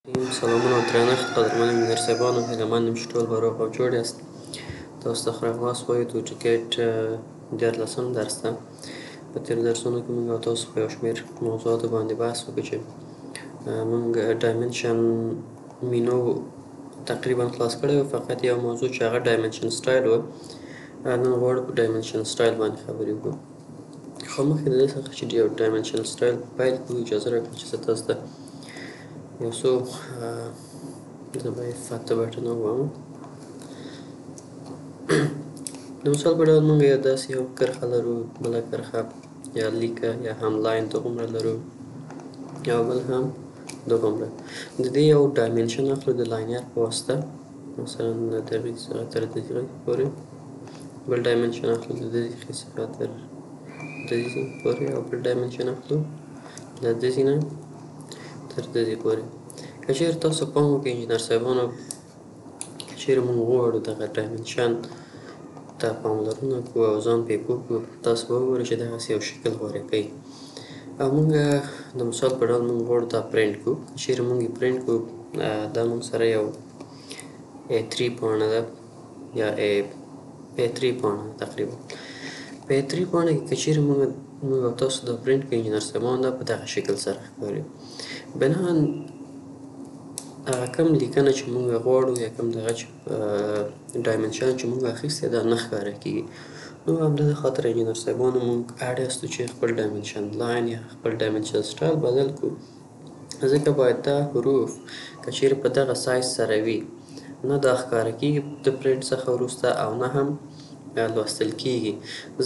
سلامونه او درنښت قدرمنو مدرسێبان و هیلهمندم چې ټول به روغ او جوړ یاست. تاسو ته ښه راغلاست وایو د ټیکټ دیارلسم درس ته. په تېرو درسونو کې موږ او تاسو په یو شمېر موضوعاتو باندې بحث وکړو چې موږ ډایمنشن مینو تقریبا خلاص کړی و، فقط یو موضوع چې هغه ډایمنشن سټایل و. نن غواړو په ډایمنشن سټایل باندې خبرې وکړو. خو مخکې د دې څخه چې یو ډایمنشن سټایل پیل کړو، اجازه راکړئ چې زه تاسو ته یو څو زه باید فته بټنه ووایم. د مثال په ډول موږ یا داسې یو کرښه لرو، بله کرښه یا لیکه یا هم لاین دغومره لرو، او بل هم دغومره. د دې یو ډایمنشن اخلو د لاینر په واسطه، مثلا له دغې څخه تر دغې پورې. بل ډایمنشن اخلو د دغې څخه تر دغې پورې، او بل ډایمنشن اخلو له دغې نه تر دغې پورې. که چېرې تاسو پام وکړئ انجینر صاحبانو، که چېرې موږ وغواړو دغه ډایمنشن ته پاملرنه کړو او ځان پرې پوه کړو، تاسو به وګورئ چې دغسې یو شکل غوره کوي. او موږ د مثال په ډول موږ غواړو دا پرنټ کړو. که چېرې موږ یې پرنټ کړو، دا موږ سره یو A3 پاڼه ده یا A3 پاڼه تقریبا. په A3 پاڼه کې که چېرې موږ او تاسو دا پرنټ کړو انجینر صاحبان، دا په دغه شکل سره ښکاري. بناً هغه کوم لیکنه چې موږ غواړو یا کوم دغه چې ډایمنشن چې موږ اخیستی دا نه ښکاره کېږي. نو همدغه خاطر انجینر صاحبانو موږ اړ یاستو چې خپل ډایمنشن لاین یا خپل ډایمنشن سټایل بدل کړو، ځکه باید دا حروف که چېرې په دغه سایز سره وي، نه دا ښکاره کېږي د پرنټ څخه وروسته او نه هم لوستل کېږي.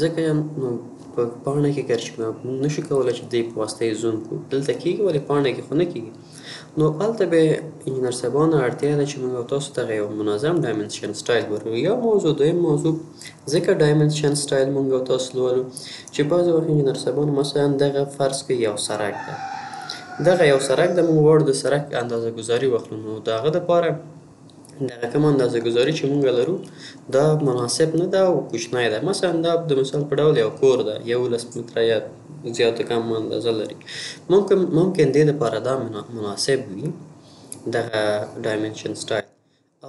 ځکه نو په پاڼه کې که موږ نشو کولی چې دې په واسطه یې زوم کړو، دلته کېږي ولې پاڼه کې خو نه کېږي. نو هلته به انجینر صاحبانو اړتیا ده چې موږ او تاسو دغه یو منظم ډایمنشن سټایل ولرو. یو موضوع. دویم موضوع، ځکه ډایمنشن سټایل موږ او تاسو لولو چې بعضې وخت انجینر صاحبانو مثلا دغه فرض کړئ یو سړک ده، دغه یو سړک ده، موږ غواړو د سړک اندازه ګذاري واخلو. نو د هغه دپاره دغه کوم اندازه ګذاري چې موږ لرو دا مناسب نه ده او کوچنی ده. مثلا دا د مثال په ډول یو کور ده، 11 متره یا زیات کم اندازه لري. ممکن دې دپاره دا مناسب وي دغه ډایمنشن سټایل،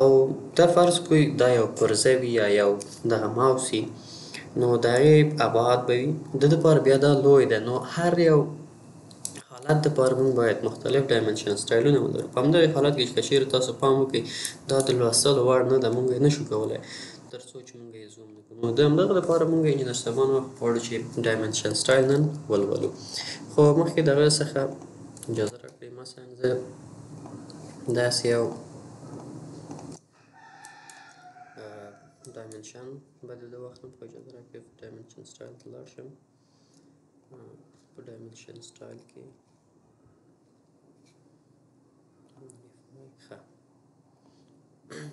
او دا فرض کړئ دا یو پرزه وي یا یو دغه ماوس وي، نو د هغې ابعاد به وي د دپاره بیا دا لوی ده. نو هر یو حالت دپاره موږ باید مختلف ډایمنشن سټایلونه ولرو. په همدغې حالت کې چې که چېرې تاسو پام وکړئ دا د لوستلو وړ نه ده، موږ یې نشو کولی تر څو چې موږ یې زوم نه کړو. نو د همدغه دپاره موږ انجینر صاحبانو غواړو چې ډایمنشن سټایل نن ولولو. خو مخکې د هغه څخه اجازه راکړئ مثلا زه داسې یو ډایمنشن به د ده واخلم. خو اجازه راکړئ په ډایمنشن سټایل ته لاړ شم. په ډایمنشن سټایل کې ښه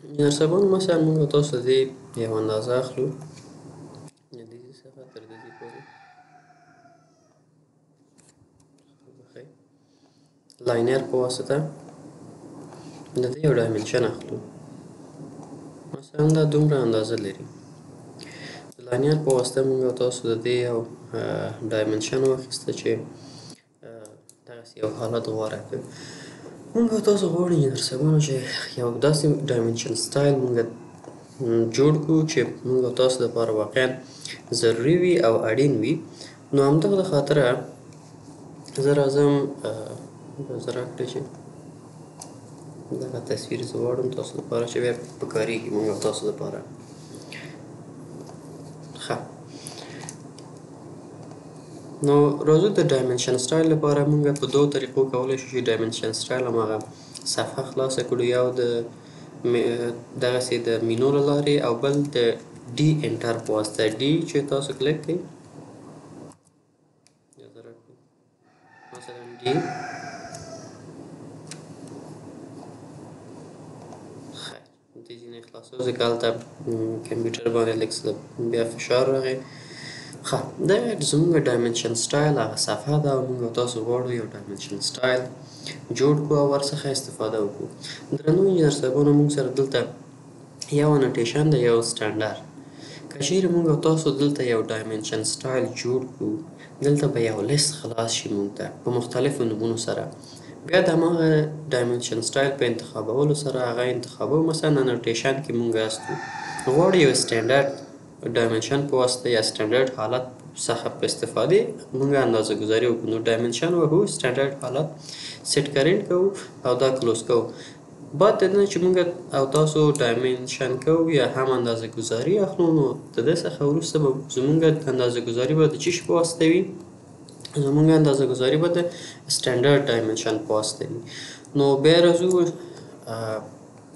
انجینر صاحبانو مثلا موږ او تاسو د دې یو اندازه اخلو د دې څخه تر دې پورې لاینر په واسطه د دې یو ډایمنشن اخلو. مثلا دا دومره اندازه لري. د لاینر په واسطه موږ او تاسو د دې یو ډایمنشن واخیسته چې دغسې یو حالت غوره کړ. موږ او تاسو غواړو انجینر صاحبانو چې یو داسې ډایمنشن سټایل موږ جوړ کړو چې موږ او تاسو دپاره واقعا ضروري وي او اړین وي. نو همدغه د خاطره زه راځم، اجازه راکړئ چې دغه تصویر زه غواړم تاسو دپاره چې بیا په کارېږي موږ او تاسو دپاره. ښه نو راځو د ډایمنشن سټایل لپاره موږ په دوو طریقو کولی شو چې ډایمنشن سټایل هماغه صفحه خلاصه کړو. یو د دغسې د مینو له لارې، او بل د ډي انټر په واسطه. ډي چې تاسو کلیک کړئ، اجازه راکړئ مثلا ډي خیر دې ځینې خلاصو ځکه هلته کمپیوټر باندې لږ څه بیا فشار راغی. ښه دا زموږ ډایمنشن سټایل هغه صفحه ده، او موږ او تاسو غواړو یو ډایمنشن سټایل جوړ کړو او ورڅخه استفاده وکړو. درنو انجینر صاحبانو موږ سره دلته یو انوټیشن ده، یو سټنډرډ. که چېرې موږ او تاسو دلته یو ډایمنشن سټایل جوړ کړو، دلته به یو لیست خلاص شي موږ ته په مختلفو نومونو سره. بیا د هماغه ډایمنشن سټایل په انتخابولو سره هغه انتخابوو. مثلا انوټیشن کې مونږ هستو غواړو یو سټنډرډ ډایمنشن په واسطه یا سټنډرډ حالت څخه په استفادې مونږ اندازه ګذاري وکړو. نو ډایمنشن وهو سټنډرډ حالت سیټ کرنټ کوو او دا کلوز کوو. بعد د نه چې مونږ او تاسو ډایمنشن کوو یا هم اندازه ګذاري اخلو، نو د دې څخه وروسته به زمونږ اندازه ګذاري به د څه شي په واسطه وي؟ زمونږ اندازه ګذاري به د سټنډرډ ډایمنشن په واسطه وي. نو بیا راځو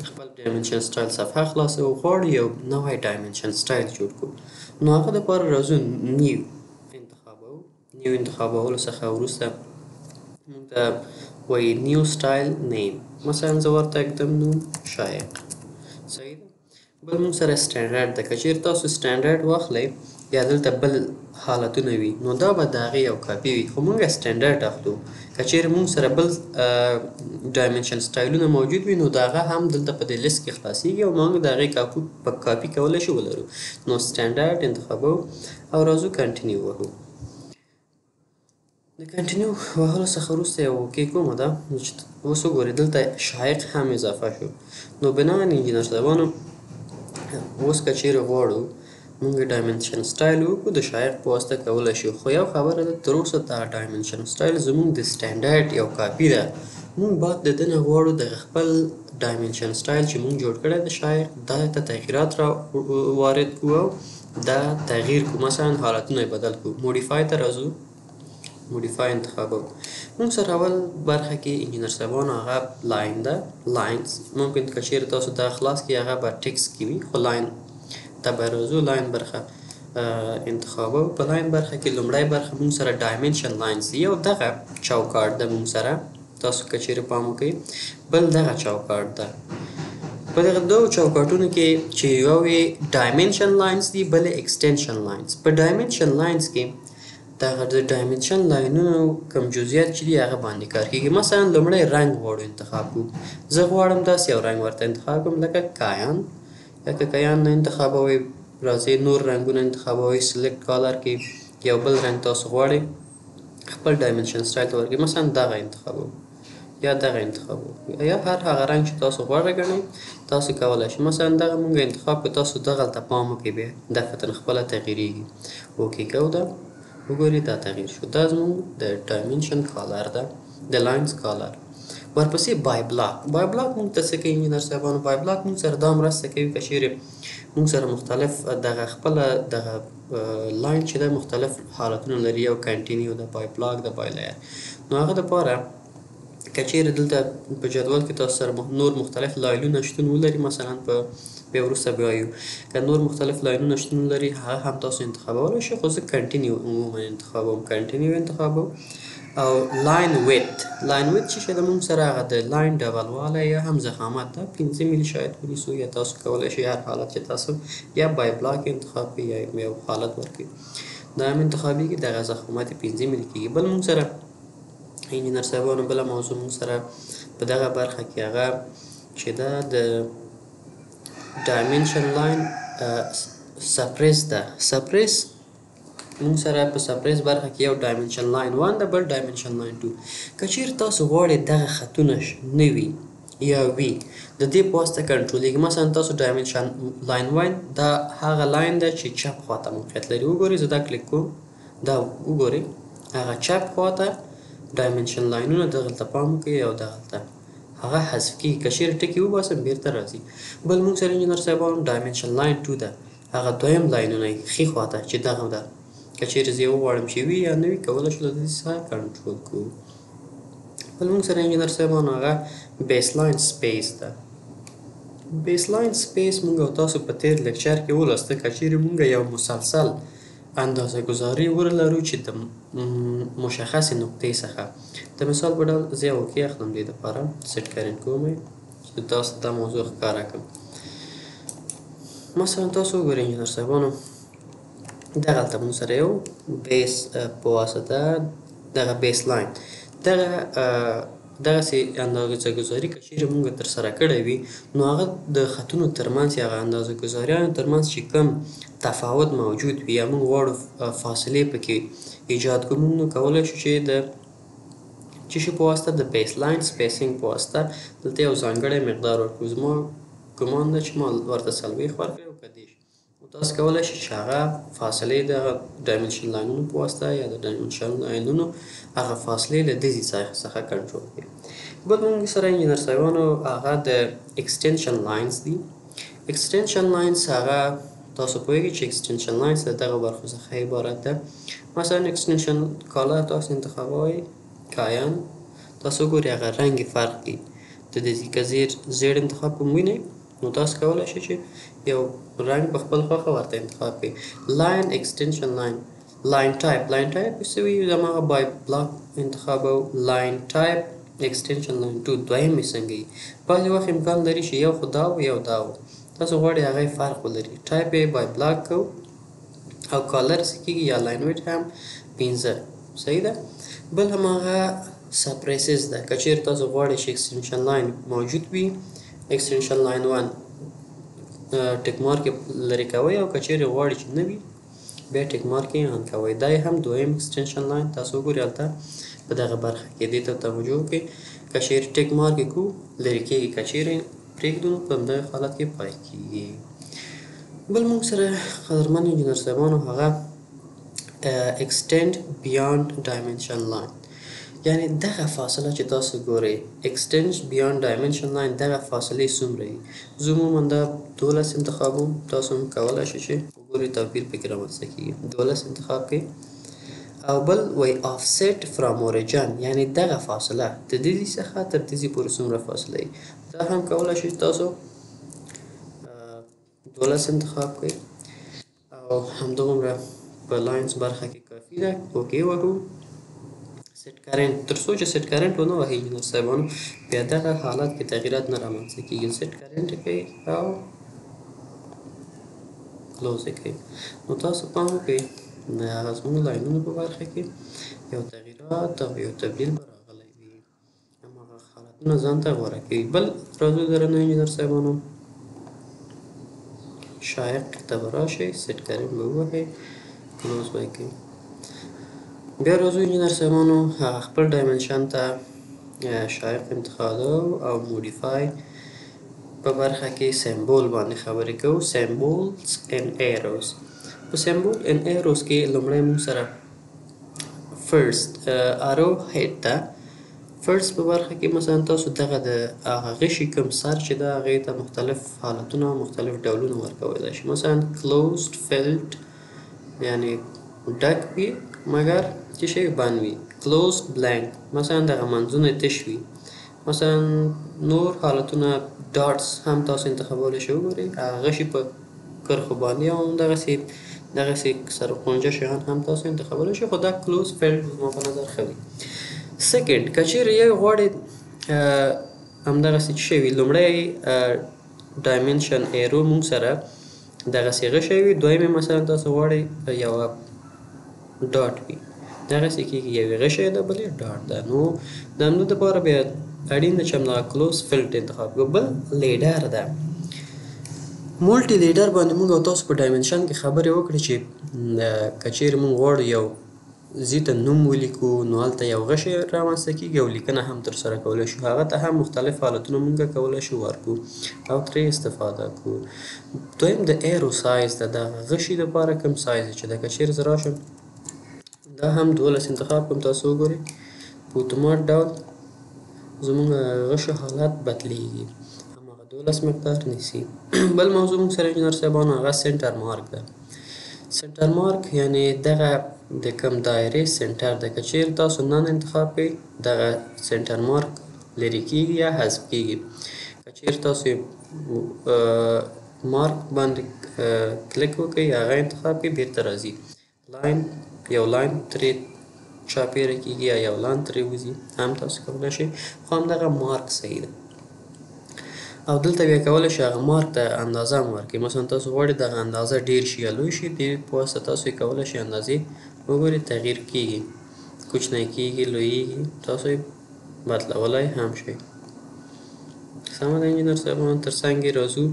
خپل ډایمنشن سټایل صفحه خلاصوو، غواړو یو نوی ډایمنشن سټایل جوړ کړو. نو هغه دپاره راځو نیو انتخابوو. نیو انتخابولو څخه وروسته مونږ ته وایي نیو سټایل نیم. مثلا زه ورته ږدم نوم شایق. صحیح ده. بل مونږ سره سټنډرډ ده. که چیرې تاسو سټنډرډ واخلئ یا دلته بل حالتونه وي نو دا به د هغې یو کاپي وي، خو مونږ سټنډرډ اخلو. که چیرې مونږ سره بل ډایمنشن سټایلونه موجود وي نو د هغه هم دلته په دې لیست کې خلاصیږي او موږ د هغې کاپي کولی شو ولرو. نو سټنډرډ انتخابوو او راځو کنټینیو وهو. د کنټینیو وهلو څخه وروسته یو اوکې کومه ده چې اوس وګورئ دلته شایق هم اضافه شو. نو بناً انجینر صاحبانو اوس که چیرې غواړو مونږ ډایمنشن سټایل وکړو د شایق په واسطه کولی شو، خو یو خبره ده تر اوسه دا ډایمنشن سټایل زمونږ د سټنډرډ یو کاپي ده. مونږ باید د ده نه غواړو د خپل ډایمنشن سټایل چې مونږ جوړ کړی د شایق دا ته تغییرات را وارد کړو او دا تغییر کړو. مثلا حالتونه یې بدل کړو. موډیفای ته راځو، موډیفای انتخابوو. مونږ سره اول برخه کې انجینر صاحبانو هغه لاین ده، لاینز. ممکن که چیرې تاسو دا خلاص کړئ هغه به ټکس کې وي، خو لاین ته به راځو. لاین برخه انتخابوو. په لاین برخه کې لومړی برخه مونږ سره ډایمنشن لاینز دی، یو دغه چوکاټ ده مونږ سره. تاسو که چیرې پام وکړئ بل دغه چوکاټ ده. په دغه دوو چوکاټونو کې چې یو یې ډایمنشن لاینز دي بل یې اکسټنشن لاینز. په ډایمنشن لاینز کې دغه د ډایمنشن لاینونو کوم جزئیات چې دي هغه باندې کار کېږي. مثلا لومړی رنګ غواړو انتخاب کړو. زه غواړم داسې یو رنګ ورته انتخاب کړم لکه کایان. یا که کایان نه انتخابوئ راځئ نور رنګونه انتخابوئ. سلیکټ کالر کې یو بل رنګ تاسو غواړئ خپل ډایمنشن سټایل ته ورکړئ. مثلا دغه انتخابوو یا دغه انتخابوو یا هر هغه رنګ چې تاسو غوره ګڼئ تاسو کولی شئ. مثلا دغه مونږ انتخاب کړو. تاسو دغلته پام وکړئ بیا دغه خپله تغییرېږي. اوکې کوو ده. وګورئ دا تغییر شو. دا زموږ د ډایمنشن کالر ده، د لاینز کالر. ورپسې بای بلاک. بای بلاک مونږ ته څه کوي انجینر صاحبانو؟ بای بلاک مونږ سره دا مرسته کوي که چیرې مونږ سره مختلف دغه خپله دغه لاین چې ده مختلف حالتونه لري. یو کنټینیو ده، بای بلاک ده، بای لایر. نو هغه دپاره که چیرې دلته په جدول کې تاسو سره نور مختلف لاینونه شتون ولري، مثلا په بیا وروسته بیا وایو که نور مختلف لاینونه شتون لري هغه هم تاسو انتخابولی شئ، خو زه کنټینیو عموما انتخابوم. کنټینیو انتخابوم. او لاین ویت. لاین ویت چې شی ده مونږ سره هغه د لاین ډولوالی یا هم ضخامت ده 5 ملي شاید ونیسو، یا تاسو کولی شئ هر حالت چې تاسو یا بای بلاک انتخاب کړئ یا یو حالت ورکړئ دا هم انتخابېږي. دغه ضخامت یې 5 ملي کېږي. بل مونږ سره انجینر صاحبانو بله موضوع مونږ سره په دغه برخه کې هغه چې ده د ډایمنشن لاین سپریس ده. سپریس مونږ سره په سپریس برخه کې یو ډایمنشن لاین 1 ده بل ډایمنشن لاین 2. که چیرې تاسو غواړئ دغه خطونه نه وي یا وي د دې په واسطه کنټرولېږي. مثلا تاسو ډایمنشن لاین 1 دا هغه لاین ده چې چپ خواته موقعیت لري. وګورئ زه دا کلیک کوم دا وګورئ هغه چپ خواته ډایمنشن لاینونه دغلته پام وکړئ او دغلته هغه حذف کېږي. که چیرې ټکي وباسم بېرته راځي. بل مونږ سره انجینر صاحبانو ډایمنشن لاین 2 ده هغه دویم لاینونه یې ښي خواته چې دغه ده. که چیرې زه یې وغواړم چې وي یا نه وي کولی شو د دې څخه کنټرول کړو. بل مونږ سره انجینر صاحبانو هغه بیس لاین سپیس ده. بیس لاین سپیس مونږ او تاسو په تېر لیکچر کې ولوسته. که چیرې مونږ یو مسلسل اندازه ګذاري ولرو چې د مشخصې نقطې څخه د مثال په ډول زه یو اوکې اخلم دې دپاره سیټ کرنټ کوم چې تاسو ته دا موضوع ښکاره کړم. مثلا تاسو وګورئ انجینر صاحبانو دغلته مونږ سره یو بیس په واسطه دغه بیس لاین دغسې اندازه ګذاري که چیرې مونږ ترسره کړی وي نو هغه د خطونو ترمنځ یا هغه اندازه ګذاریانو ترمنځ چې کوم تفاوت موجود وي یا مونږ غواړو فاصلې پکې ایجاد کړو، مونږ نو کولی شو چې د چې شي په واسطه د بیس لاین سپیسینګ په واسطه دلته یو ځانګړی مقدار ورکړو. زما ګمان ده چې ما ورته 40 ورکړی او که دېرش. نو تاسو کولی شئ چې هغه فاصلې د ډایمنشن لاینونو په واسطه یا د ډایمنشن لاینونو هغه فاصلې له دې ځای څخه کنټرول کړئ. بل موږ سره انجینر صاحبانو هغه د ایکسټنشن لاینز دي. ایکسټنشن لاینز هغه تاسو پوهیږئ چې ایکسټنشن لاینز د دغه برخو څخه عبارت ده. مثلا ایکسټنشن کالر تاسو انتخابوئ، کاین تاسو ګورئ هغه رنګ یې فرق دی. د دې که زیړ انتخاب کوم وینئ نو تاسو کولی شئ چې یو رنګ په خپل خوښه ورته انتخاب کړئ. لاین ایکسټنشن لاین لاین ټایپ څه وي هماغه بای بلاک انتخابوو. لاین ټایپ ایکسټنشن لاین 2 دویم یې څنګه وي. بعضې وخت امکان لري چې یو خو دا و یو دا و، تاسو غواړئ هغه یې فرق ولري. ټایپ یې بای بلاک کوو او کالر څه کېږي یا لاین ویډ هم 15. صحیح ده. بل هماغه سپریسز ده. که چیرې تاسو غواړئ چې ایکسټنشن لاین موجود وي، ایکسټنشن لاین 1 ټیک مارک یې لرې کوئ، او که چیرې غواړئ چې نه وي بیا ټیک مارک یې آن کوئ. دا یې هم دویم ایکسټنشن لاین. تاسو وګورئ هلته په دغه برخه کې دې ته توجه وکړئ. که چیرې ټیک مارک یې کړو لرې کېږي، که چیرې پرېږدو نو په همدغه حالت کې پای کېږي. بل موږ سره قدرمن انجینر صاحبانو هغه extend beyond dimension line، یعنی دغه فاصله چې تاسو ګورئ extend beyond dimension line دغه فاصلې څومره وي. زه عموما دا 12 انتخابوم. تاسو هم کولی شئ چې وګورئ توپیر پکې رامنځته کېږي. 12 انتخاب کړئ. او بل وایي offset from origin، یعنی دغه فاصله د دې څخه تر دې پورې څومره فاصله وي. دا هم کولی شئ تاسو 12 انتخاب کړئ او همدغومره په لاینز برخه کې کافي ده. اوکې وهو. سیټ کرنټ تر څو چې سیټ کرنټ ونه وهئ انجینر صاحبانو بیا دغه حالات کې تغییرات نه رامنځته کېږي. سیټ کرنټ یې کوئ او کلوز یې کوئ. نو تاسو پام وکړئ د هغه زموږ لاینونو په برخه کې یو تغییرات او یو تبدیل به راغلی وي. هماغه حالتونه ځان ته غوره کوي. بل راځو درنو انجینر صاحبانو شایق ته به راشئ، سیټ کرنټ به ووهئ، کلوز به یې کوئ. بیا راځو انجینر صاحبانو هغه خپل ډایمنشن ته شایق انتخابو او موډیفای په برخه کې سمبول باندې خبرې کوو. سمبولز اینډ ایروز. په سمبول اینډ ایروز کې لومړی موږ سره فرست ارو هیډ ته فرست په برخه کې مثلا تاسو دغه د هغه غشي کوم سر چې ده هغې ته مختلف حالتونه او مختلف ډولونه ورکولی شي. مثلا کلوزډ فیلډ یعنې ډک وي مګر چې شی بند وي. کلوزډ بلانک مثلا دغه منځونه تش وي. مثلا نور حالتونه ډاټس هم تاسو انتخابولی شئ. وګورئ هغه غشي په کرښو باندې او دغسې سرخونجه شیان هم تاسو انتخابولی شئ، خو دا کلوز فیلډ زما په نظر ښه وي. سیکنډ که چیرې یو غواړئ همدغسې څه شی وي، لومړی ډایمنشن ایرو موږ سره دغسې غشی وي، دویم یې مثلا تاسو غواړئ یوه ډاټ وي. دغسې کېږي یو یې غشی ده بل یې ډاټ ده. نو د همدې دپاره بیا اړین ده چې همدغه کلوز فیلډ انتخاب کړو. بل لیډر ده. مولټي لیډر باندې موږ او تاسو په ډایمنشن کې خبرې وکړې چې که چیرې موږ غواړو یو ځي ته نوم ولیکو نو هلته یو غشی رامنځته کېږي او لیکنه هم ترسره کولی شو. هغه ته هم مختلف حالتونه موږ کولی شو ورکړو او ترې استفاده کړو. دویم د ایرو سایز ده. د غشي دپاره کوم سایز چې ده که چیرې زه راشم دا هم 12 انتخاب کوم. تاسو وګورئ په اتومات ډول زموږ غشو حالت بدلیږي، هماغه 12 مقدار نیسي. بل موضوع موږ سره انجینر صاحبانو هغه سنټر مارک ده. سنټر مارک یعنې دغه د کوم دایرې سنټر ده. که چیرې تاسو نن انتخاب کړئ دغه سنټر مارک لرې کېږي یا حذف کېږي. که چیرې تاسو مارک باندې کلیک وکړئ هغه انتخاب کړئ بیرته راځي. لاین یو لاین ترې چاپېره کېږي یا یو لاین ترې وځي هم تاسو کولی شئ، خو همدغه مارک صحیح ده. او دلته بیا کولی شئ هغه مارک ته اندازه هم ورکړئ. مثلا تاسو غواړئ دغه اندازه ډېر شي یا لوی شي، دې په واسطه تاسو یې کولی شئ اندازې وګورئ تغییر کېږي، کوچنی کېږي، لویېږي، تاسو یې بدلولی هم شئ. سمه ده انجینر صاحبانو. تر څنګ یې راځو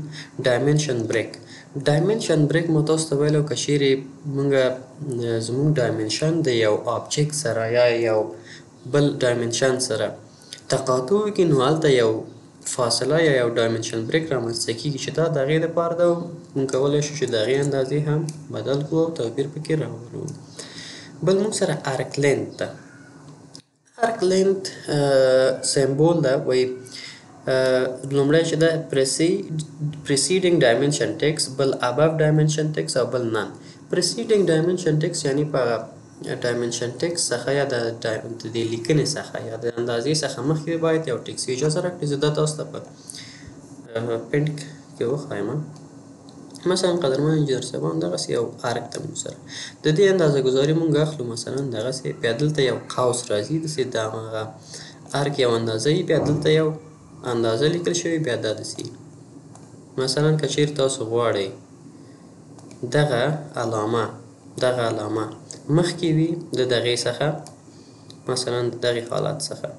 ډایمنشن بریک. ډایمنشن بریک ما تاسو ته ویلو که چیرې موږ زموږ ډایمنشن د یو آبجکټ سره یا یو بل ډایمنشن سره تقاطع وکړي نو هلته یو فاصله یا یو ډایمنشن بریک رامنځته کېږي چې دا د هغې دپاره ده موږ کولی شو چې د هغې اندازې هم بدل کړو او توپیر پکې راولو. بل موږ سره ارک لینت ده. ارک لینت سمبول ده وایي لومړی چې ده preceding dimension text بل above dimension text او بل none. preceding dimension text یعنی په ډایمنشن ټکس څخه یا د دې لیکنې څخه یا د اندازې څخه مخکې باید یو ټکس وي. اجازه راکړئ زه دا تاسو ته په پینټ کې وښایم. مثلا قدرمن انجینر صاحبان دغسې یو ارک ده موږ سره د دې اندازه ګذاري موږ اخلو. مثلا دغسې بیا دلته یو قوس راځي داسې د همغه ارک یو اندازه وي بیا دلته یو اندازه لیکل شوې بیا دا داسې مثلا که چیرې تاسو غواړئ دغه علامه مخکې وي د دغې څخه مثلا د دغې حالت څخه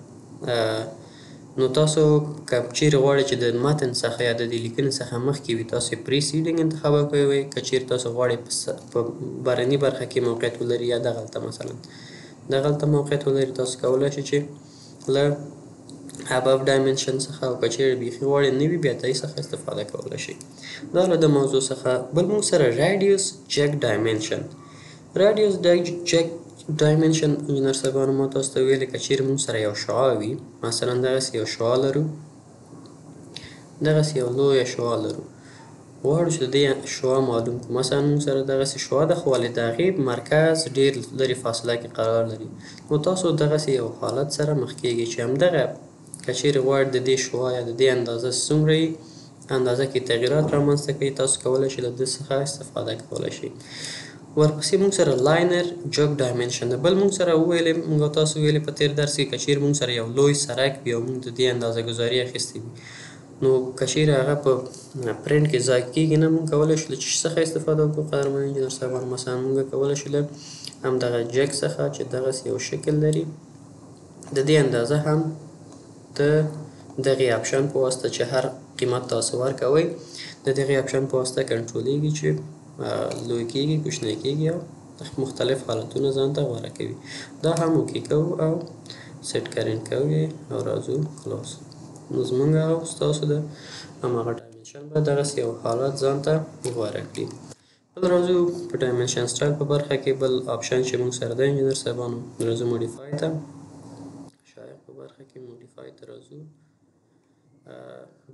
نو تاسو که چیرې غواړئ چې د متن څخه یا د دې لیکنې څخه مخکې وي تاسو یې پریسیډینګ انتخاب کوئ. که چیرې تاسو غواړئ په بهرني برخه کې موقعیت ولري یا دغلته مثلا دغلته موقعیت ولري تاسو کولی شئ چې له above dimension څخه او که چیرې بیخي غواړئ نه وي بیا د هغې څخه استفاده کولی شئ. دا له د موضوع څخه بل موږ سره radius check dimension. radius check dimension انجینر صاحبانو ما تاسو ته ویلې که چیرې موږ سره یو شعاع وي مثلا دغسې یو شعاع لرو دغسې یو لویه شعاع لرو غواړو چې د دې شعاع معلوم کړو. مثلا موږ سره دغسې شعاع ده خو ولې د هغې مرکز ډېر لرې فاصله کې قرار لري نو تاسو دغسې یو حالت سره مخ کیږئ چې همدغه که چیرې غواړئ د دې شعاع یا د دې اندازه څومره وي اندازه کې تغییرات رامنځته کوي تاسو کولی شئ له ده څخه استفاده کولی شئ. ورپسې موږ سره لاینر جوګ ډایمنشن ده. بل موږ سره وویلې موږ تاسو ویلې په تېر درس کې که چیرې موږ سره یو لوی سرک وي او موږ د دې اندازه ګذاري اخیستې وي نو که چیرې هغه په پرنټ کې ځای کېږي نه موږ کولی شو له څه څخه استفاده وکړو قدرمن انجینر صاحبان. مثلا موږ کولی شو له همدغه جک څخه چې دغسې یو شکل لري د دې اندازه هم د دغې اپشن په واسطه چې هر قیمت تاسو ورکوئ د دغې اپشن په واسطه کنټرولېږي چې لوی کېږي کوچنی کېږي او مختلف حالتونه ځان ته غوره کوي. دا هم اوکې کوو او سیټ کرنټ کوو او راځو کلوز. نو زموږ او ستاسو د هماغه ډایمنشن به دغسې یو حالت ځان ته غوره کړي. بل راځو په ډایمنشن سټایل په برخه کې بل آپشن چې موږ سره د انجینر صاحبانو راځو موډیفای ته شایع په برخه کې موډیفای ته راځو.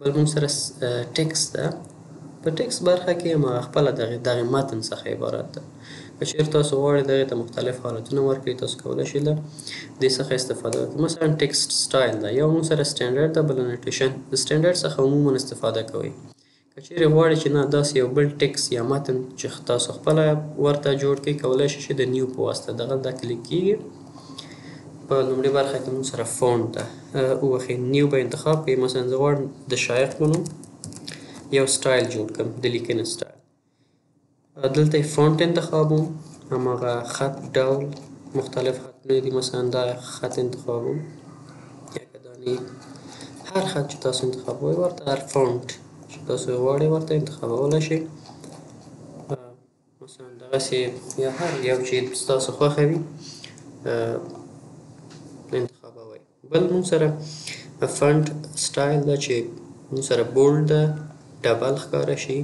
بل موږ سره ټکس ده. په ټکس برخه کې هماغه خپله دغې متن څخه عبارت ده. که چیرې تاسو غواړئ دغې ته مختلف حالتونه ورکړئ تاسو کولی شئ له دې څخه استفاده وکړئ. مثلا ټکسټ سټایل ده یو موږ سره سټنډرډ ده بل انوټیشن. د سټنډرډ څخه عموما استفاده کوئ. که چیرې غواړئ چې نه داسې یو بل ټکس یا متن چې تاسو خپله ورته جوړ کړئ کولی شئ چې د نیو په واسطه دغلته کلیک کېږي. په لومړۍ برخه کې موږ سره فونټ ده ووهئ نیو به انتخاب کړئ. مثلا زه غواړم د شایق په نوم یو سټایل جوړ کړم د لیکنې سټایل دلته یې فونټ انتخابوم هماغه خط ډول مختلف خطونه دي مثلا دا خط انتخابوم یا که دانې هر خط چې تاسو انتخابوئ ورته هر فونټ چې تاسو غواړئ ورته انتخابولی شئ مثلا دغسې یا هر یو چې ستاسو خوښه وي انتخابوئ. بل موږ سره فونټ سټایل ده چې موږ سره بولډ ده ډبل ښکاره شي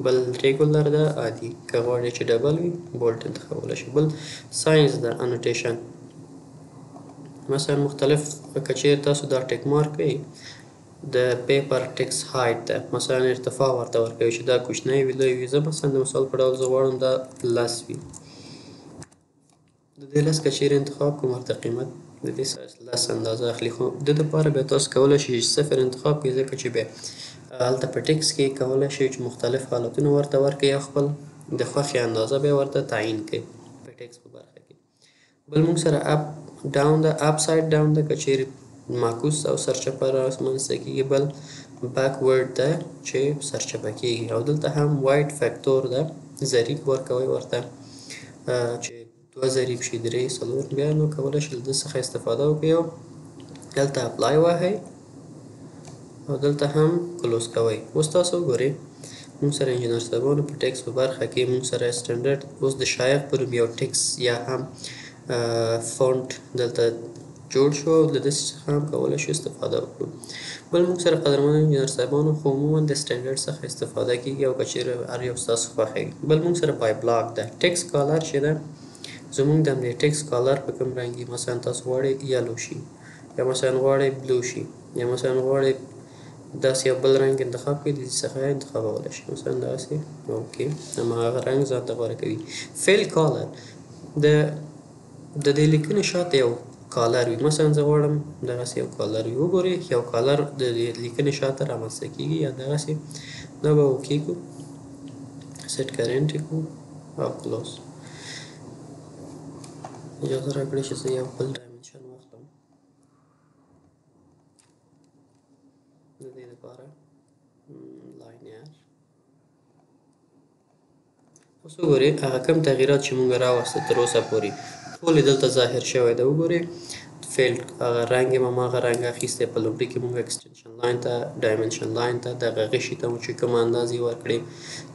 بل ریګولر ده عادي که غواړئ چې ډبل وي بولډ انتخابولی شئ. بل ساینس ده انوټیشن مثلا مختلف که چیرې تاسو دا ټیک مارک کړئ د پیپر ټکس هایټ ده مثلا ارتفاع ورته ورکوي چې دا کوچنی وي لوی وي. زه مثلا د مثال په ډول زه غواړم دا 10 وي د دې 10 که چیرې انتخاب کوم ورته قیمت د دې 10 اندازه اخلي خو د دې دپاره بیا تاسو کولی شئ چې 0 انتخاب کړئ ځکه چې بیا هلته په ټکس کې کولی شئ چې مختلف حالتونه ورته ورکړئ او خپل د خوښې اندازه بیا ورته تعیین کړئ په ټکس په برخه کې. بل موږ سره اپ ډاون ده اپ سایډ ډاون ده که چیرې معکوس او سرچپه رامنځته کېږي. بل بیکورډ ده چې سرچپه کېږي او دلته هم وایډ فیکتور ده ضریب ورکوئ ورته چې 2 ضریب شي 3 4 بیا نو کولی شئ له ده څخه استفاده وکړئ او دلته اپلای ووهئ او دلته هم کلوز کوئ. اوس تاسو وګورئ موږ سره انجینر صاحبانو په ټکس په برخه کې موږ سره سټنډرډ اوس د شایق په نوم یو ټکس یا هم فونټ دلته جوړ شو او له داسې څخه هم کولی شو استفاده وکړو. بل موږ سره قدرمنو انجینر صاحبانو خو عموما د سټنډرډ څخه استفاده کیږي او که چیرې هر یو ستاسو خوښوي. بل موږ سره پای بلاک ده. ټکس کالر چې ده زموږ د همدې ټکس کالر په کوم رنګ مثلا تاسو غواړئ یلو شي یا مثلا غواړئ بلو شي یا مثلا غواړئ داسې یو بل رنګ انتخاب کړئ د دې څخه انتخابولی شئ مثلا داسې اوکې هماغه رنګ ځان ته غوره کوي. فیل کالر د دې لیکنې شاته یو کالر وي مثلا زه غواړم دغسې یو کالر وي وګورئ یو کالر د دې لیکنې شاته رامنځته کېږي یا دغسې دا به اوکې کړو سیټ کرنټ یې کړو او کلوز. اجازه راکړئ چې زه یو بل ډایمنشن واخلم د دې لپاره لاینر. اوس وګورئ هغه کوم تغییرات چې موږ راوسته تر اوسه پورې ټول یې دلته ظاهر شوی ده. وګورئ فیلډ هغه رنګ یې هماغه رنګ اخیستی په لومړي کې موږ اکسټنشن لاین ته ډایمنشن لاین ته دغه غشي ته مو چې کومه اندازې ورکړې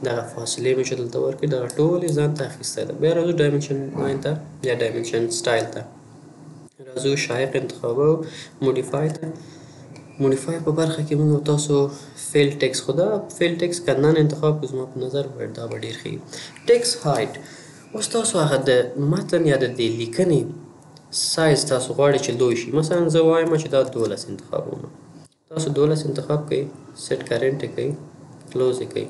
دغه فاصلې مو چې دلته ورکړې دغه ټول یې ځان ته اخیستی ده. بیا راځو ډایمنشن لاین ته یا ډایمنشن سټایل ته راځو شایق انتخابو موډیفای ته. موډیفای په برخه کې موږ تاسو فیل ټکس خو دا فیل ټکس که نن انتخاب کړو زما په نظر دا به ډېر ښه وي. ټکس هایټ اوس تاسو هغه د متن یا د دې لیکنې سایز تاسو غواړئ چې لوی شي. مثلا زه وایم چې دا 12 انتخابوم تاسو 12 انتخاب کړئ سیټ کرنټ یې کړئ کلوز یې کړئ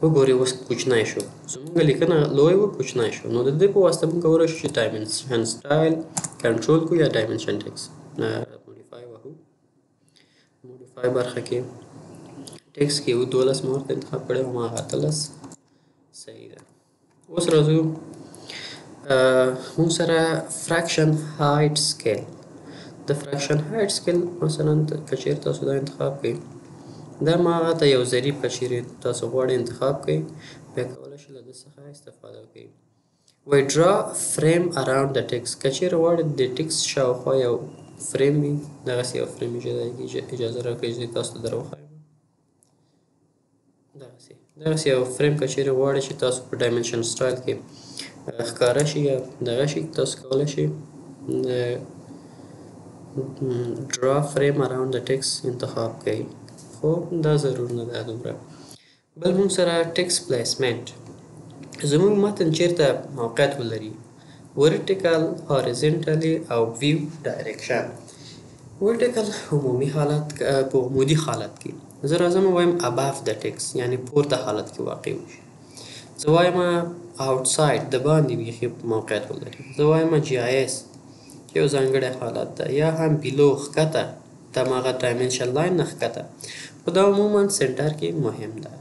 وګورئ اوس کوچنی شو زموږ لیکنه لوی و کوچنی شو. نو د دې په واسطه موږ کولی شو چې ډایمنشن سټایل کنټرول کړو یا ډایمنشن ټکس موډیفای وهو. موډیفای برخه کې ټکس کې 12 مو ورته انتخاب کړی او هماغه 18 صحیح ده. اوس راځو موږ سره فراکشن هایټ سکیل. د فراکشن هایټ سکیل مثلا که چیرې تاسو دا انتخاب کړئ دا هماغه ته یو ظریف که چیرې تاسو غواړئ انتخاب کړئ بیا کولی شئ له ده څخه استفاده وکړئ. وایي ډرا فریم اراونډ د ټکس که چیرې غواړئ د ټکس شاوخوا یو فریم وي دغسې یو فریم اجازه راکړئ چې تاسو ته در وښایم دغسې یو فریم که چیرې غواړئ چې تاسو په ډایمنشن سټایل کې ښکاره شي یا دغه شي تاسو کولی شئ ډرا فریم اراونډ د ټکس انتخاب کړئ خو دا ضرور نه ده دومره. بل موږ سره ټکس پلیسمنټ زموږ متن چیرته موقعیت ولري ورټیکل هاریزنټلي او ویو ډایرکشن. ورټیکل عمومي حالت په عمودي حالت کې زه راځم وایم اباف د ټکس یعنی پورته حالت کې واقع وشي. زه وایم آوټساید د باندې بیخي موقعیت ولري. زه وایم جی آی اس چې یو ځانګړی حالت ده یا هم بیلو ښکته د هماغه ډایمنشن لاین نه ښکته خو دا عموما سنټر کې مهم ده.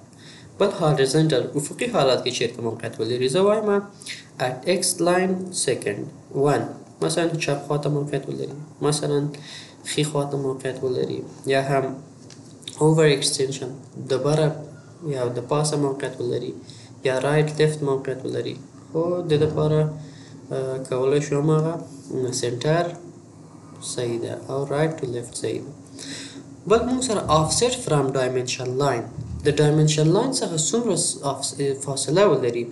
بل هاریزنټل افقي حالت کې چیرته موقعیت ولري زه وایم at x line second 1 مثلا چپ خواته موقعیت ولري مثلا ښي خواته موقعیت ولري یا هم اوور اکسټنشن د بره یا د پاسه موقعیت ولري یا رایټ لیفت موقعیت ولري خو د دپاره کولی شو هماغه سنټر صحیح ده او رایټ ټو لیفت صحیح ده. بل موږ سره آفسیټ فرام ډایمنشن لاین د ډایمنشن لاین څخه څومره فاصله ولري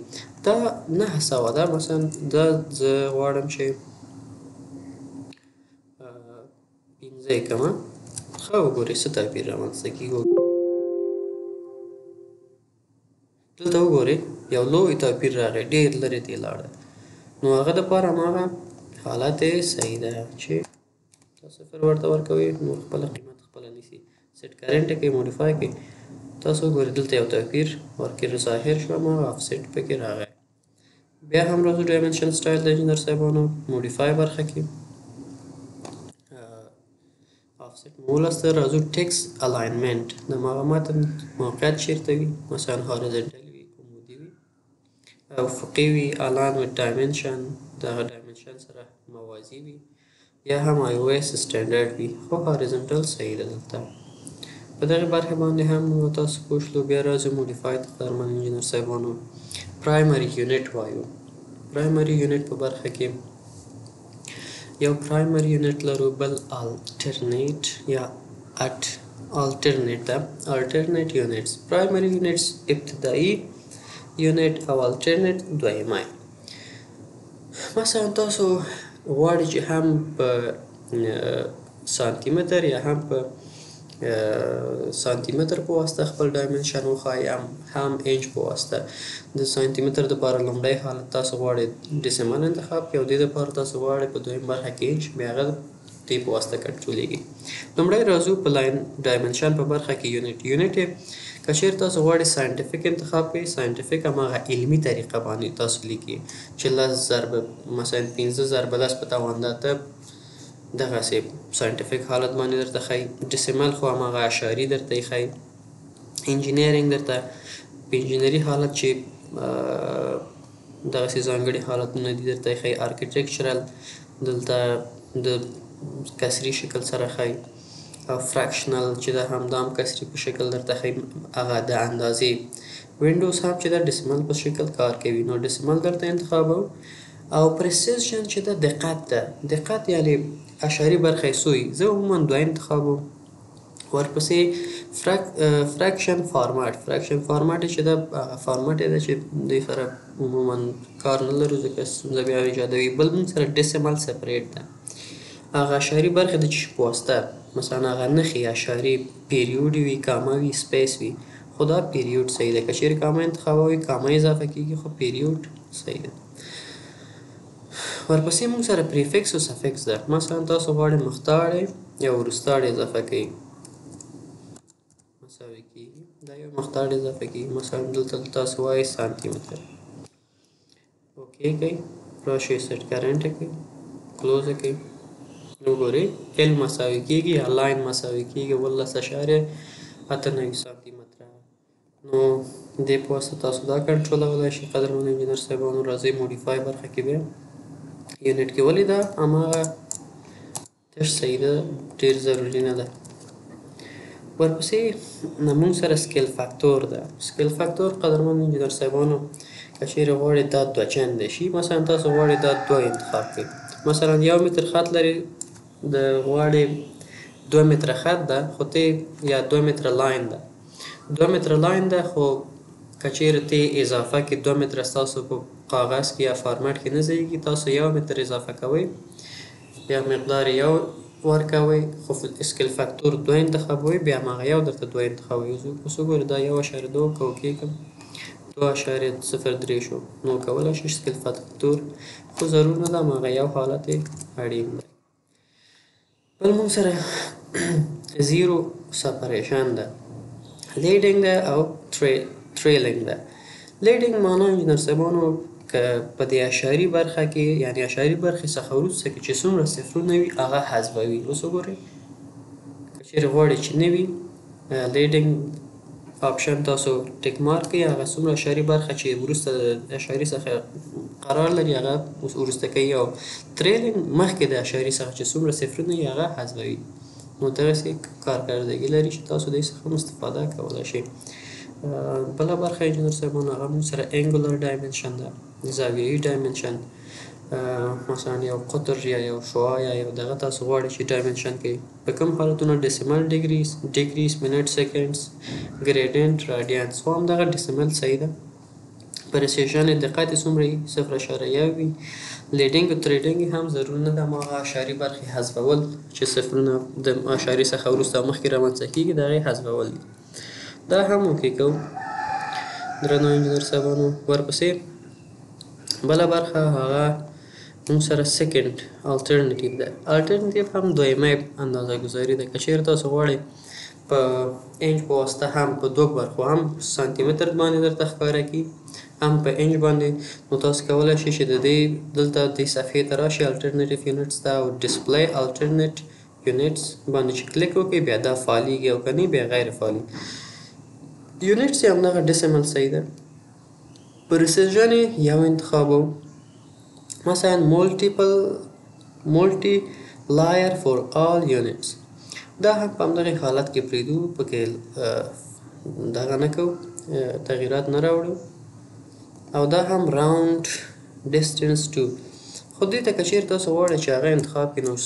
دا 900 ده. مثلا دا زه غواړم چې 15 یې کړمه ښه وګورئ څه توپیر رامنځته کېږي. دلته وګورئ یو لوی توپیر راغی ډېر لرې دی لاړه نو هغه دپاره هماغه حالت یې صحیح ده چې تاسو صفر ورته ورکوئ نو خپله قیمت خپله نیسي. سیټ کرنټ یې کوئ موډیفای کوئ تاسو وګورئ دلته یو توپیر ورکې ظاهر شو هماغه افسیټ پکې راغی. بیا هم راځو ډایمنشن سټایل د انجینر صاحبانو موډیفای برخه کې افسیټ مو ولسته. راځو ټکس الاینمنټ د هماغه متن موقعیت چیرته وي مثلا هاریزنټل وي عمودي وي افقي وي الان وذ ډایمنشن دغه ډایمنشن سره موازي وي یا هم آی او ایس سټنډرډ وي خو هاریزنټل صحیح ده. دلته په دغې برخې باندې هم تاسو پوه شلو. بیا راځو موډیفای ته قدرمن انجینر صاحبانو پرایمري یونټ وایو. پرایمري یونټ په برخه کې یو پرایمري یونټ لرو بل الټرنیټ یا الټرنیټ ده الټرنیټ یونټس. پرایمري یونټس ابتدایي یونټ او الټرنیټ دویمه. مثلا تاسو غواړئ چې هم په سانتي متر یا هم په سانتي متر په واسطه خپل ډایمنشن وښایي هم انچ په واسطه. د سانتي متر دپاره لومړی حالت تاسو غواړئ ډیسیمل انتخاب کړئ او دې دپاره تاسو غواړئ په دویم برخه کې انچ بیا هغه دې په واسطه کنټرولېږي. لومړی راځو په لاین ډایمنشن په برخه کې یونټ که چیرې تاسو غواړئ ساینټیفیک انتخاب کړئ ساینټیفیک هماغه علمي طریقه باندې تاسو لیکئ چې 10 ضربه مثلا 15 ضربه 10 په توان ده دغسې ساینټیفیک حالت باندې درته ښایي. ډیسیمل خو هماغه اعشاري درته یې ښایي. انجینیرینګ درته په انجینري حالت چې دغسې ځانګړي حالتونه دي درته یې ښایي. ارکیټیکچرل دلته د کسري شکل سره ښایي او فراکشنل چې ده هم دا هم کسري په شکل درته ښایي هغه د اندازې. وینډوز هم چې ده ډیسیمل په شکل کار کوي نو ډیسیمل درته انتخابوو. او پریسیژن چې ده دقت یعنې اعشاري برخه یې سوی زه عموما دوه انتخابوم. ورپسې فراکشن فارمټ چې ده هغه فارمټ یې ده چې دوی سره عموما کار نه لرو ځکه ستونزه بیا ایجادوي. بل موږ سره ډیسیمل سپریټ ده هغه اعشاري برخې ده چې په واسطه مثلا هغه نښې اعشاري پیریود وي کامه وي سپیس وي خو دا پیریود صحیح ده. که چیرې کامه انتخابوئ کامه اضافه کیږي خو پیریود صحیح ده. ورپسې موږ سره پریفکس او سفکس ده. مثلا تاسو غواړئ مختاړی یا وروستاړی اضافه کړئ مساوي کیږي دا یو مختاړی اضافه کیږي. مثلا دلته تاسو وایئ سانتي متر اوکې کوئ راشئ سیټ کرنټ یې کوئ کلوز یې کوئ وګورئ ال مساوي کیږي یا لاین مساوي کیږي 18.98 سانتي متره. نو دې په واسطه تاسو دا کنټرولولی شئ. قدرمنو انجینر صاحبانو راځئ موډیفای برخه کې بیا یونټ کې ولې ده هماغه تش صحیح ده ډېر ضروري نه ده. ورپسې موږ سره سکیل فاکتور ده. سکیل فاکتور قدرمنو انجینر صاحبانو که چیرې غواړئ دا دوه چندی شي مثلا تاسو غواړئ دا 2 انتخاب کړئ. مثلا 1 متر خط لري د غواړئ 2 متره خط ده خو ته یا 2 متره لاین ده 2 متره لاین ده خو که چیرې ته اضافه کې 2 متره ستاسو په کاغذ کې یا فارمټ کې نه ځایږي تاسو 1 متر اضافه کوئ یا مقدار 1 ورکوئ خو اسکیل فاکتور 2 انتخابوئ بیا هماغه 1 درته 2 انتخابوئ. اوس وګورئ دا 1.2 که اوکې کړم 2.03 شو نو کولی شئ اسکیل فاکتور خو ضرور نه ده هماغه 1 حالت یې اړین دی. بل موږ سره زیرو سپریشن ده لیډینګ ده او ټریلینګ ده. لیډینګ معنا انجینر صاحبانو که په دې اعشاري برخه کې یعنې اعشاري برخې څخه وروسته کې چې څومره صفرونه وي هغه حذفوي. اوس وګورئ که چیرې غواړئ چې نه وي لیډینګ آپشن تاسو ټیک مارک کړئ هغه څومره اعشاري برخه چې وروسته د اعشاري څخه قرار لري هغه وروسته کوي او ټریلینګ مخکې د اعشاري څخه چې څومره صفرونه وي هغه حذفوي. نو دغسې کارکردګي لري چې تاسو دې څخه هم استفاده کولی شئ. بله برخه انجینر صاحبانو هغه موږ سره انګولر ډایمنشن ده زاویه‌ایي ډایمنشن. مثلا یو قطر یا یو شعاع یا یو دغه تاسو غواړئ چې ډایمنشن کوي په کوم حالتونه ډیسیمل ډیګریز منټ سیکنډز ګریډینټ راډیانس خو همدغه ډیسیمل صحیح ده. پریسیژن دقت یې څومره وي 0.1 وي. لیډینګ او ټریډینګ هم ضرور نه ده هماغه اعشاري برخې حذفول چې صفرونه د اعشاري څخه وروسته او مخکې رامنځته کېږي د هغې حذفول دي. دا هم اوکې کوو درنو انجینر صاحبانو. ورپسې بله برخه هغه موږ سره سیکنډ الټرنیټیو ده. الټرنیټیو هم دویمه اندازه ګذاري ده. که چیرې تاسو غواړئ په انچ په واسطه هم په 2 برخو هم سانتي متر باندې درته ښکاره کړي هم په انچ باندې نو تاسو کولی شئ چې د دې دلته دې صفحې ته راشئ الټرنیټیو یونټس ته او ډسپلی الټرنیټ یونټس باندې چې کلیک وکړئ بیا دا فعالیږي او که نه بیا غیر فعالي. یونټس یې همدغه ډیسیمل صحیح ده. پریسیژن یې یو انتخابوو مثلا مولټي لایر فور آل یونټس دا هم په همدغې حالت کې پرېږدو پکې دغه نه کوو تغییرات نه راوړو او دا هم راوند ډسټنس 2 خو دې ته که چیرې تاسو غواړئ چې هغه انتخاب کړئ نو 0.3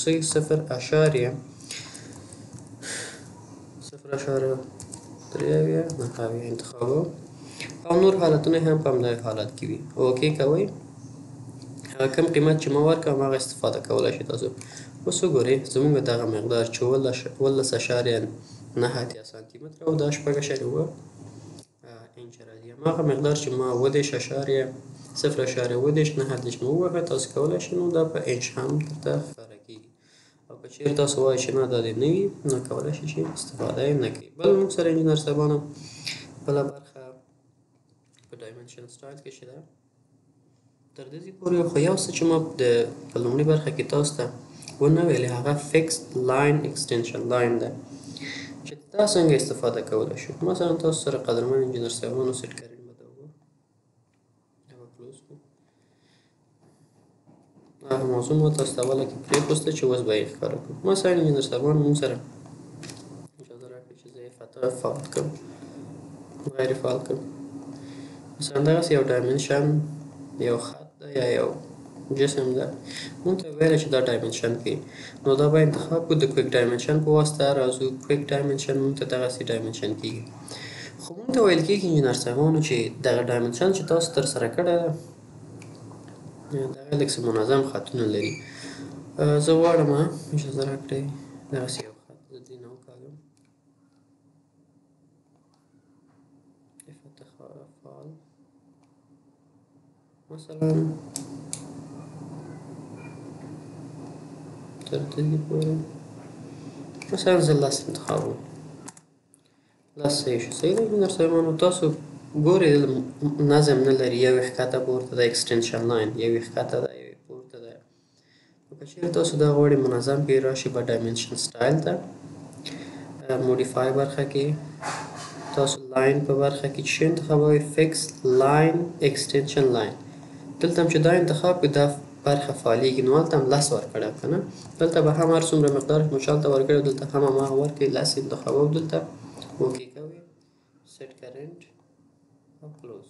انتخابوو او نور حالتونه هم په همدغه حالت کې وي. اوکې کوئ هغه کوم قیمت چې ما ورکړ هماغه استفاده کولی شئ تاسو. اوس وګورئ زموږ دغه مقدار چې 18.9 سانتي متره او دا 6.7 انچ راځي. هماغه مقدار چې ما 0.9 مو ووهه تاسو کولی شئ نو دا په انچ هم درته ښکاره کېږي. او که چېرې تاسو وایئ چې نه دا دې نه وي نو کولی شئ چې استفاده یې نه کړئ. بل موږ سره انجینر صاحبانو بله برخه په ډایمنشن سټایل کې چې ده تر دې پورې خو یو څه چې ما په لومړۍ برخه کې تاسو ته ونه ویلې هغه فکسډ لاین اکسټنشن لاین ده چې دا څنګه استفاده کولی شو. مثلا تاسو سره قدرمن انجینر صاحبانو سیټ کرین به دا وګورو دا به کلوز کړو. هغه موضوع مو تاسو ته اوله کې پرېښوسته چې اوس به یې ښکاره کړو. مثلا انجینر صاحبانو موږ سره اجازه راکړئ چې زه یې فعال کړم غیر فعال کړم. مثلا دغسې یو ډایمنشن یو خط ده یا یو جسم ده مونږ ته ویل چې دا ډایمنشن کوي نو دا به انتخاب کړو د کویک ډایمنشن په واسطه راځو. کویک ډایمنشن مونږ ته دغسې ډایمنشن کېږي خو مونږ ته ویل کېږي انجینر صاحبانو چې دغه ډایمنشن چې تاسو ترسره کړی ده دغه لږ څه منظم خطونه لري. زه غواړم اجازه راکړئ دغسې یو خط زه دې نه وکاږم فعال مثلا تر دې پورې مثلا زه 10 انتخابوم 10 صحیح شو. صحیح ده انجینر صاحبانو تاسو ګورئ نظم نه لري یو یې ښکته پورته ده اکسټنشن لاین یو یې ښکته ده یو یې پورته ده. نو که چېرې تاسو دا غواړئ منظم کړئ راشئ به ډایمنشن سټایل ته موډیفای برخه کې تاسو لاین په برخه کې چې انتخابوئ فکس لاین اکسټنشن لاین دلته هم چې دا انتخاب کړئ دا برخه فعالیږي نو هلته هم 10 ورکړی که نه دلته به هم هر څومره مقدار چې مو شالته ورکړی دلته هم هماغه ورکړئ 10 انتخابوو دلته اوکې کوئ سیټ کرنټ او کلوز.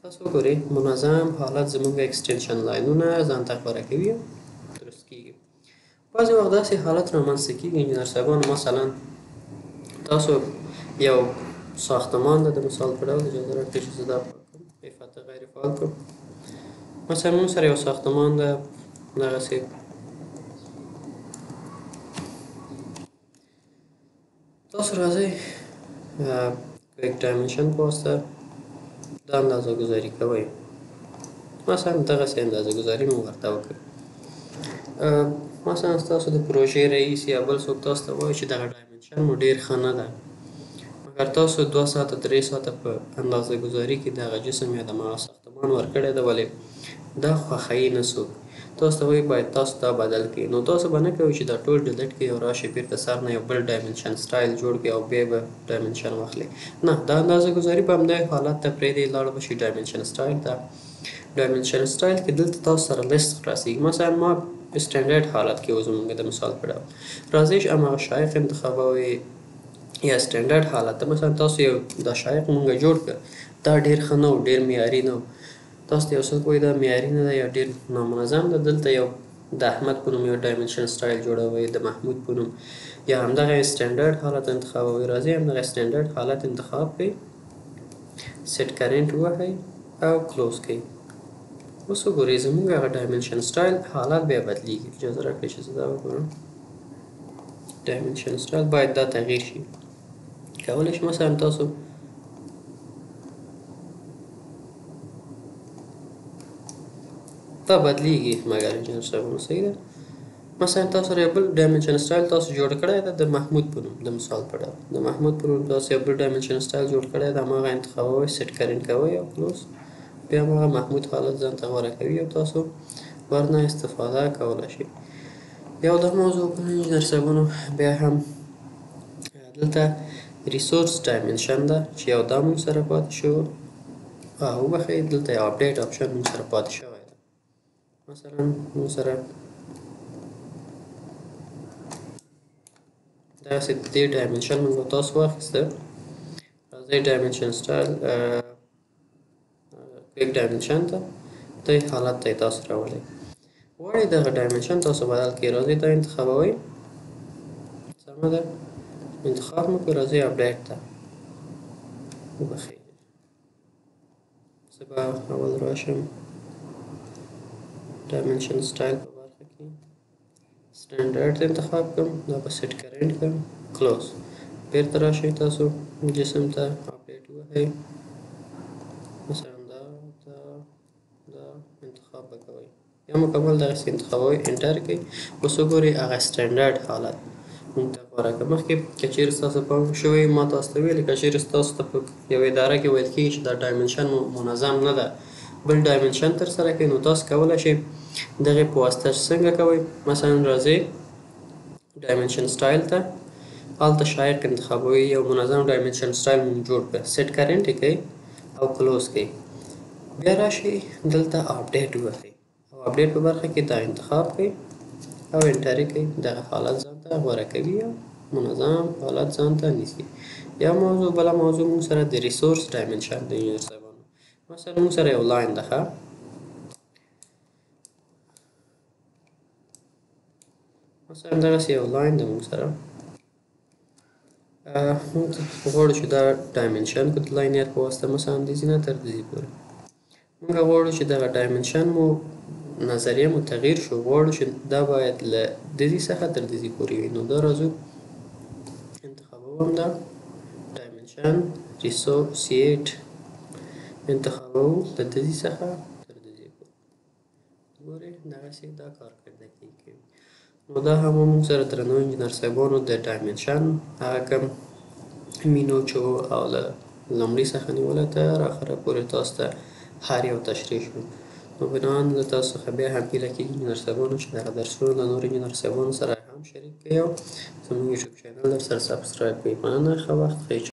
تاسو وګورئ منظم حالت زموږ اکسټنشن لاینونه ځان ته غوره کوي او درست کېږي. بعضې وخت داسې حالت رامنځته کېږي انجینر صاحبانو مثلا تاسو یو ساختمان ده د مثال په ډول اجازه راکړئ چې زه دا افته غیر فعال کړم. مثلا موږ سره یو ساختمان ده دغسې تاسو راځئ کویک ډایمنشن په واسطه دا اندازه ګذاري کوئ مثلا دغسې اندازه ګذاري مو ورته وکړئ. مثلا ستاسو د پروژې رئیس یا بل څوک تاسو ته وایي چې دغه ډایمنشن مو ډېر ښه نه ده مګر تاسو 2 ساعته 3 ساعته په اندازه ګذاري کې دغه جسم یا دغه ساختمان ورکړی ده ولې دا خوښوي نه څوک تاسو ته وایي باید تاسو دا بدل کړئ نو تاسو به نه کوئ چې دا ټول ډیلیټ کړئ او راشئ بېرته سر نه یو بل ډایمنشن سټایل جوړ کړئ او بیا به ډایمنشن واخلئ. نه دا اندازه ګذاري په همدغه حالت ته پرېږدئ لاړ به شي ډایمنشن سټایل ته. ډایمنشن سټایل کې دلته تاسو سره لیست خلاصېږي. مثلا ما سټنډرډ حالت کې و زموږ د مثال په ډول راځئ چې هماغه شایق انتخابوئ یا سټنډرډ حالت ته مثلا تاسو یو دا شایق مونږ جوړ کړ دا ډېر ښه نه و ډېر معیاري نه و تاسو ته یو څوک وایي دا معیاري نه ده یا ډېر نامنظم ده دلته یو د احمد په نوم یو ډایمنشن سټایل جوړوئ د محمود په نوم یا همدغه سټنډرډ حالت انتخابوئ. راځئ همدغه سټنډرډ حالت انتخاب کړئ سیټ کرنټ ووهئ او کلوز کړئ. اوس وګورئ زموږ هغه ډایمنشن سټایل حالت بیا بدلیږي. اجازه راکړئ چې زه دا وګورم ډایمنشن سټایل باید دا تغییر شي. کولی شئ مثلا تاسو دا بدلیږي مګر انجینر صاحبانو صحیح ده. مثلا تاسو سره یو بل ډایمنشن سټایل تاسو جوړ کړی ده د محمود په نوم د مثال په ډول د محمود په نوم تاسو یو بل ډایمنشن سټایل جوړ کړی ده هماغه انتخابوئ سیټ کرنټ کوئ او کلوز بیا هماغه محمود حالت ځان ته غوره کوي او تاسو ورنه استفاده کولی شئ. یو دا موضوع وکړو انجینر صاحبانو بیا هم دلته ریسورس ډایمنشن ده چې یو دا مونږ سره پاتې شو وبخښئ دلته یو اپډیټ آپشن مونږ سره پاتې شوی ده. مثلا مونږ سره دغسې د دې ډایمنشن مونږ تاسو واخیسته راځئ ډایمنشن سټایل کویک ډایمنشن ته دې حالت ته یې تاسو راولئ. غواړئ دغه ډایمنشن تاسو بدل کړئ راځئ دا انتخابوئ سمه ده انتخاب مو کړئ راځئ اپډیټ ته وبخښئ زه به اول راشم ډایمنشن سټایل په برخه کې سټنډرډ انتخاب کوم، دا به سیټ کرنټ کوم، کلوز. بیرته راشئ تاسو جسم ته اپډیټ ووهئ، مثلا دا انتخاب به کوئ یا مکمل دغسې انتخابوئ، انټر کړئ. اوس وګورئ هغه سټنډرډ حالت مونږ ته غوره کړه. مخکې که چیرې ستاسو پام شوی ما تاسو ته ویلي که چیرې ستاسو ته په یوه اداره کې ویل کېږي چې دا ډایمنشن منظم نه ده، بل ډایمنشن ترسره کوئ، نو تاسو کولی شئ دغې په واسطه څنګه کوئ، مثلا راځئ ډایمنشن سټایل ته، هلته شایق انتخابوئ، یو منظم ډایمنشن سټایل مونږ جوړ کړه، سیټ کرنټ یې کوئ او کلوز کړئ. بیا راشئ دلته اپډیټ ووهئ او اپډیټ په برخه کې دا انتخاب کړئ او انټر یې کړئ. دغه حالت ځان ته غوره کوي او منظم حالت ځان ته نیسي. یا موضوع بله موضوع مونږ سره د ریسورس ډایمنشن د انجینر صاحبانو، مثلا مونږ سره یو لاین ده، مثلا دغسې یو لاین ده مونږ سره، مونږ غواړو چې دا ډایمنشن کړو د لاینر په واسطه، مثلا د ځي نه تر د ځي پورې. مونږ غواړو چې دغه ډایمنشن مو نظریه مو تغییر شو، غواړو چې دا باید له د ځي څخه تر د ځي پورې وي. نو دا راځو انتخابوم دا ډایمنشن ریسوسییټ، انتخابوو له د ځي څخه تر د ځي پورې. ګورئ دغسې دا کارکردګي کوي. نو دا هم مونږ سره درنو انجینر صاحبانو د ډایمنشن هغه کوم مینو چې و او له لومړي څخه نیولی تر اخره پورې تاسو ته هر یو تشریح شو. نو بناً له تاسو څخه بیا هم هیله کېږي انجینر صاحبانو چې دغه درسونه له نورو انجینر صاحبانو سره هم شریک کړئ او زموږ یوټیوب چینل درسره سبسکرایب کړئ. مننه، ښه وخت، ښه